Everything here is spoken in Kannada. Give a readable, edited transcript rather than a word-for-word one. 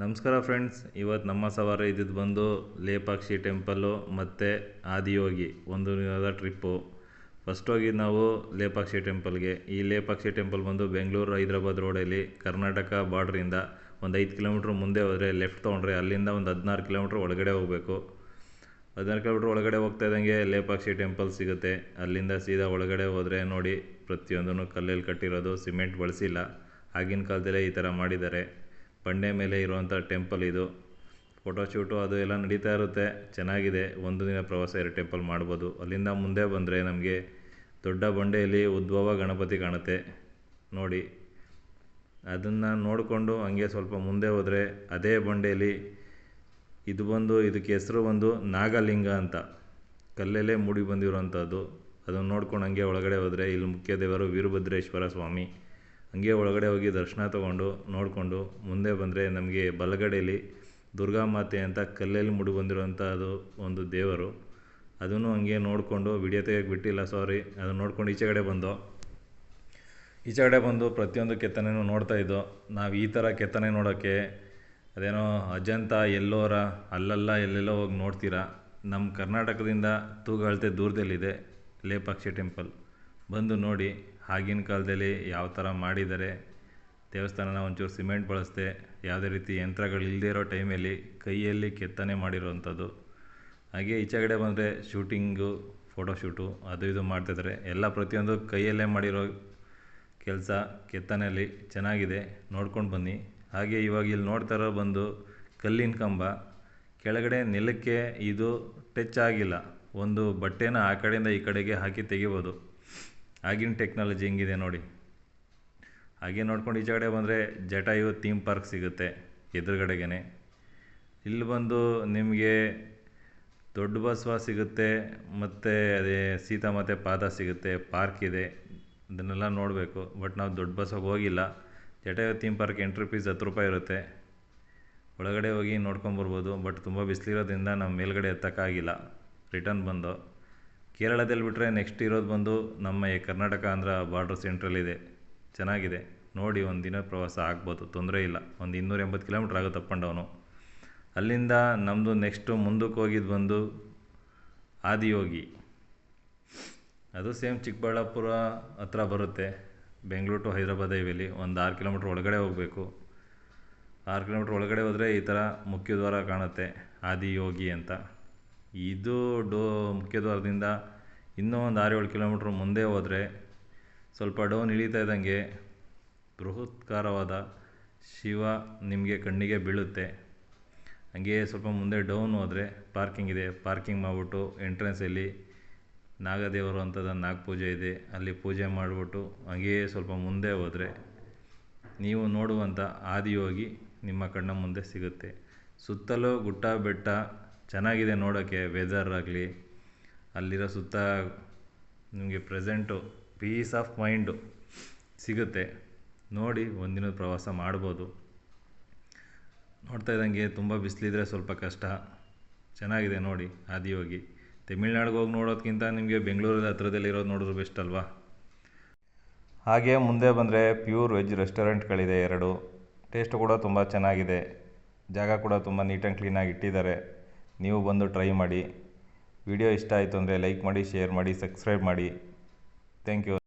ನಮಸ್ಕಾರ ಫ್ರೆಂಡ್ಸ್, ಇವತ್ತು ನಮ್ಮ ಸವಾರಿ ಇದ್ದಿದ್ದು ಬಂದು ಲೇಪಾಕ್ಷಿ ಟೆಂಪಲ್ಲು ಮತ್ತು ಆದಿಯೋಗಿ ಒಂದು ದಿನದ ಟ್ರಿಪ್ಪು. ಫಸ್ಟ್ ಹೋಗಿದ್ದು ನಾವು ಲೇಪಾಕ್ಷಿ ಟೆಂಪಲ್ಗೆ. ಈ ಲೇಪಾಕ್ಷಿ ಟೆಂಪಲ್ ಬಂದು ಬೆಂಗಳೂರು ಹೈದರಾಬಾದ್ ರೋಡಲ್ಲಿ ಕರ್ನಾಟಕ ಬಾರ್ಡ್ರಿಂದ ಒಂದು 5 ಕಿಲೋಮೀಟ್ರ್ ಮುಂದೆ ಹೋದರೆ ಲೆಫ್ಟ್ ತೊಗೊಂಡ್ರೆ ಅಲ್ಲಿಂದ ಒಂದು 16 ಕಿಲೋಮೀಟ್ರ್ ಒಳಗಡೆ ಹೋಗಬೇಕು. 16 ಕಿಲೋಮೀಟ್ರ್ ಒಳಗಡೆ ಹೋಗ್ತಾ ಇದ್ದಂಗೆ ಲೇಪಾಕ್ಷಿ ಟೆಂಪಲ್ ಸಿಗುತ್ತೆ. ಅಲ್ಲಿಂದ ಸೀದಾ ಒಳಗಡೆ ಹೋದರೆ ನೋಡಿ, ಪ್ರತಿಯೊಂದೂ ಕಲ್ಲಲ್ಲಿ ಕಟ್ಟಿರೋದು, ಸಿಮೆಂಟ್ ಬಳಸಿಲ್ಲ. ಆಗಿನ ಕಾಲದಲ್ಲೇ ಈ ಥರ ಮಾಡಿದ್ದಾರೆ. ಬಂಡೆ ಮೇಲೆ ಇರುವಂಥ ಟೆಂಪಲ್ ಇದು. ಫೋಟೋಶೂಟು ಅದು ಎಲ್ಲ ನಡೀತಾ ಇರುತ್ತೆ, ಚೆನ್ನಾಗಿದೆ. ಒಂದು ದಿನ ಪ್ರವಾಸ 2 ಟೆಂಪಲ್ ಮಾಡ್ಬೋದು. ಅಲ್ಲಿಂದ ಮುಂದೆ ಬಂದರೆ ನಮಗೆ ದೊಡ್ಡ ಬಂಡೆಯಲ್ಲಿ ಉದ್ಭವ ಗಣಪತಿ ಕಾಣುತ್ತೆ ನೋಡಿ. ಅದನ್ನು ನೋಡಿಕೊಂಡು ಹಂಗೆ ಸ್ವಲ್ಪ ಮುಂದೆ ಹೋದರೆ ಅದೇ ಬಂಡೆಯಲ್ಲಿ ಇದಕ್ಕೆ ಹೆಸರು ಬಂದು ನಾಗಲಿಂಗ ಅಂತ, ಕಲ್ಲಲ್ಲೇ ಮೂಡಿ ಬಂದಿರುವಂಥದ್ದು. ಅದನ್ನು ನೋಡ್ಕೊಂಡು ಹಂಗೆ ಒಳಗಡೆ ಹೋದರೆ ಇಲ್ಲಿ ಮುಖ್ಯ ದೇವರು ವೀರಭದ್ರೇಶ್ವರ ಸ್ವಾಮಿ. ಹಂಗೆ ಒಳಗಡೆ ಹೋಗಿ ದರ್ಶನ ತೊಗೊಂಡು ನೋಡಿಕೊಂಡು ಮುಂದೆ ಬಂದರೆ ನಮಗೆ ಬಲಗಡೆಯಲ್ಲಿ ದುರ್ಗಾಮಾತೆ ಅಂತ ಕಲ್ಲಲ್ಲಿ ಮೂಡಿ ಬಂದಿರುವಂಥದ್ದು ಒಂದು ದೇವರು. ಅದನ್ನು ಹಂಗೆ ನೋಡಿಕೊಂಡು ವಿಡಿಯೋ ತೆಗೆಯೋಕ್ಕೆ ಬಿಟ್ಟಿಲ್ಲ, ಸಾರಿ. ಅದನ್ನು ನೋಡ್ಕೊಂಡು ಈಚೆ ಕಡೆ ಬಂದು ಪ್ರತಿಯೊಂದು ಕೆತ್ತನೆಯೂ ನೋಡ್ತಾಯಿದ್ದೋ. ನಾವು ಈ ಥರ ಕೆತ್ತನೆ ನೋಡೋಕ್ಕೆ ಅದೇನೋ ಅಜಂತ ಎಲ್ಲೋರ ಅಲ್ಲಲ್ಲ ಎಲ್ಲೆಲ್ಲೋ ಹೋಗಿ ನೋಡ್ತೀರಾ. ನಮ್ಮ ಕರ್ನಾಟಕದಿಂದ ತೂಗು ದೂರದಲ್ಲಿದೆ ಲೇಪಾಕ್ಷಿ ಟೆಂಪಲ್. ಬಂದು ನೋಡಿ, ಆಗಿನ ಕಾಲದಲ್ಲಿ ಯಾವ ಥರ ಮಾಡಿದ್ದಾರೆ. ದೇವಸ್ಥಾನನ ಒಂಚೂರು ಸಿಮೆಂಟ್ ಬಳಸದೆ, ಯಾವುದೇ ರೀತಿ ಯಂತ್ರಗಳು ಇಲ್ಲದೇ ಇರೋ ಟೈಮಲ್ಲಿ ಕೈಯಲ್ಲಿ ಕೆತ್ತನೆ ಮಾಡಿರೋವಂಥದ್ದು. ಹಾಗೆ ಈಚೆ ಕಡೆ ಬಂದರೆ ಶೂಟಿಂಗು, ಫೋಟೋಶೂಟು ಅದು ಇದು ಮಾಡ್ತಿದ್ದಾರೆ. ಎಲ್ಲ ಪ್ರತಿಯೊಂದು ಕೈಯಲ್ಲೇ ಮಾಡಿರೋ ಕೆಲಸ ಕೆತ್ತನೆಯಲ್ಲಿ ಚೆನ್ನಾಗಿದೆ, ನೋಡ್ಕೊಂಡು ಬನ್ನಿ. ಹಾಗೆ ಇವಾಗ ಇಲ್ಲಿ ನೋಡ್ತಾ ಇರೋ ಬಂದು ಕಲ್ಲಿನ ಕಂಬ. ಕೆಳಗಡೆ ನೆಲಕ್ಕೆ ಇದು ಟಚ್ ಆಗಿಲ್ಲ. ಒಂದು ಬಟ್ಟೆನ ಆ ಕಡೆಯಿಂದ ಈ ಕಡೆಗೆ ಹಾಕಿ ತೆಗಿಬೋದು. ಆಗಿನ ಟೆಕ್ನಾಲಜಿ ಹೆಂಗಿದೆ ನೋಡಿ. ಹಾಗೆ ನೋಡ್ಕೊಂಡು ಈಚೆ ಕಡೆ ಬಂದರೆ ಜಟಾಯು ಥೀಮ್ ಪಾರ್ಕ್ ಸಿಗುತ್ತೆ ಎದುರುಗಡೆಗೇ. ಇಲ್ಲಿ ಬಂದು ನಿಮಗೆ ದೊಡ್ಡ ಬಸವ ಸಿಗುತ್ತೆ, ಮತ್ತು ಅದೇ ಸೀತಾಮಾತೆ ಪಾದ ಸಿಗುತ್ತೆ, ಪಾರ್ಕ್ ಇದೆ. ಅದನ್ನೆಲ್ಲ ನೋಡಬೇಕು. ಬಟ್ ನಾವು ದೊಡ್ಡ ಬಸವಗೆ ಹೋಗಿಲ್ಲ. Jatayu theme park entry fees 10 ರೂಪಾಯಿ ಇರುತ್ತೆ. ಒಳಗಡೆ ಹೋಗಿ ನೋಡ್ಕೊಂಬರ್ಬೋದು. ಬಟ್ ತುಂಬ ಬಿಸಿಲಿರೋದ್ರಿಂದ ನಾವು ಮೇಲ್ಗಡೆ ಎತ್ತಕ್ಕಾಗಿಲ್ಲ, ರಿಟರ್ನ್ ಬಂದು. ಕೇರಳದಲ್ಲಿ ಬಿಟ್ಟರೆ ನೆಕ್ಸ್ಟ್ ಇರೋದು ಬಂದು ನಮ್ಮ ಕರ್ನಾಟಕ ಆಂಧ್ರ ಬಾರ್ಡ್ರ್ ಸೆಂಟ್ರಲ್ಲಿದೆ, ಚೆನ್ನಾಗಿದೆ ನೋಡಿ. ಒಂದು ದಿನ ಪ್ರವಾಸ ಆಗ್ಬೋದು, ತೊಂದರೆ ಇಲ್ಲ. ಒಂದು 280 ಕಿಲೋಮೀಟ್ರ್ ಆಗುತ್ತೆ ಅಪ್ ಆ್ಯಂಡ್ ಡೌನು. ಅಲ್ಲಿಂದ ನಮ್ಮದು ನೆಕ್ಸ್ಟು ಮುಂದಕ್ಕೆ ಹೋಗಿದ್ದು ಬಂದು ಆದಿಯೋಗಿ. ಅದು ಸೇಮ್ ಚಿಕ್ಕಬಳ್ಳಾಪುರ ಹತ್ರ ಬರುತ್ತೆ, ಬೆಂಗಳೂರು ಟು ಹೈದರಾಬಾದ್ ಹೈವೇಲಿ. ಒಂದು 6 ಕಿಲೋಮೀಟ್ರ್ ಒಳಗಡೆ ಹೋಗಬೇಕು. 6 ಕಿಲೋಮೀಟ್ರ್ ಒಳಗಡೆ ಹೋದರೆ ಈ ಥರ ಮುಖ್ಯದ್ವಾರ ಕಾಣುತ್ತೆ, ಆದಿಯೋಗಿ ಅಂತ. ಇದು ಮುಖ್ಯದ್ವಾರದಿಂದ ಇನ್ನೂ ಒಂದು 6-7 ಕಿಲೋಮೀಟ್ರ್ ಮುಂದೆ ಹೋದರೆ ಸ್ವಲ್ಪ ಡೌನ್ ಇಳೀತಾ ಇದ್ದಂಗೆ ಬೃಹತ್ಕಾರವಾದ ಶಿವ ನಿಮಗೆ ಕಣ್ಣಿಗೆ ಬೀಳುತ್ತೆ. ಹಂಗೆ ಸ್ವಲ್ಪ ಮುಂದೆ ಡೌನ್ ಹೋದರೆ ಪಾರ್ಕಿಂಗ್ ಇದೆ. ಪಾರ್ಕಿಂಗ್ ಮಾಡಿಬಿಟ್ಟು ಎಂಟ್ರೆನ್ಸಲ್ಲಿ ನಾಗದೇವರು ಅಂಥದ್ದು ನಾಗಪೂಜೆ ಇದೆ, ಅಲ್ಲಿ ಪೂಜೆ ಮಾಡಿಬಿಟ್ಟು ಹಾಗೆಯೇ ಸ್ವಲ್ಪ ಮುಂದೆ ಹೋದರೆ ನೀವು ನೋಡುವಂಥ ಆದಿಯೋಗಿ ನಿಮ್ಮ ಕಣ್ಣ ಮುಂದೆ ಸಿಗುತ್ತೆ. ಸುತ್ತಲೂ ಗುಡ್ಡ ಬೆಟ್ಟ, ಚೆನ್ನಾಗಿದೆ ನೋಡೋಕ್ಕೆ. ವೆದರ್ ಆಗಲಿ, ಅಲ್ಲಿರೋ ಸುತ್ತ ನಿಮಗೆ ಪ್ರೆಸೆಂಟು ಪೀಸ್ ಆಫ್ ಮೈಂಡು ಸಿಗುತ್ತೆ ನೋಡಿ. ಒಂದಿನದ ಪ್ರವಾಸ ಮಾಡ್ಬೋದು. ನೋಡ್ತಾ ಇದ್ದಂಗೆ ತುಂಬ ಬಿಸಿಲಿದ್ರೆ ಸ್ವಲ್ಪ ಕಷ್ಟ. ಚೆನ್ನಾಗಿದೆ ನೋಡಿ ಆದಿಯೋಗಿ. ತಮಿಳ್ನಾಡಿಗೆ ಹೋಗಿ ನೋಡೋದಕ್ಕಿಂತ ನಿಮಗೆ ಬೆಂಗಳೂರಲ್ಲಿ ಹತ್ರದಲ್ಲಿ ಇರೋದು ನೋಡಿದ್ರು ಬೆಸ್ಟ್ ಅಲ್ವಾ. ಹಾಗೆ ಮುಂದೆ ಬಂದರೆ ಪ್ಯೂರ್ ವೆಜ್ ರೆಸ್ಟೋರೆಂಟ್ಗಳಿದೆ 2. ಟೇಸ್ಟ್ ಕೂಡ ತುಂಬ ಚೆನ್ನಾಗಿದೆ. ಜಾಗ ಕೂಡ ತುಂಬ ನೀಟ್ ಆ್ಯಂಡ್ ಕ್ಲೀನಾಗಿ ಇಟ್ಟಿದ್ದಾರೆ. ನೀವು ಬಂದು ಟ್ರೈ ಮಾಡಿ. ವಿಡಿಯೋ ಇಷ್ಟ ಆಯಿತು ಅಂದರೆ ಲೈಕ್ ಮಾಡಿ, ಶೇರ್ ಮಾಡಿ, ಸಬ್ಸ್ಕ್ರೈಬ್ ಮಾಡಿ. Thank you.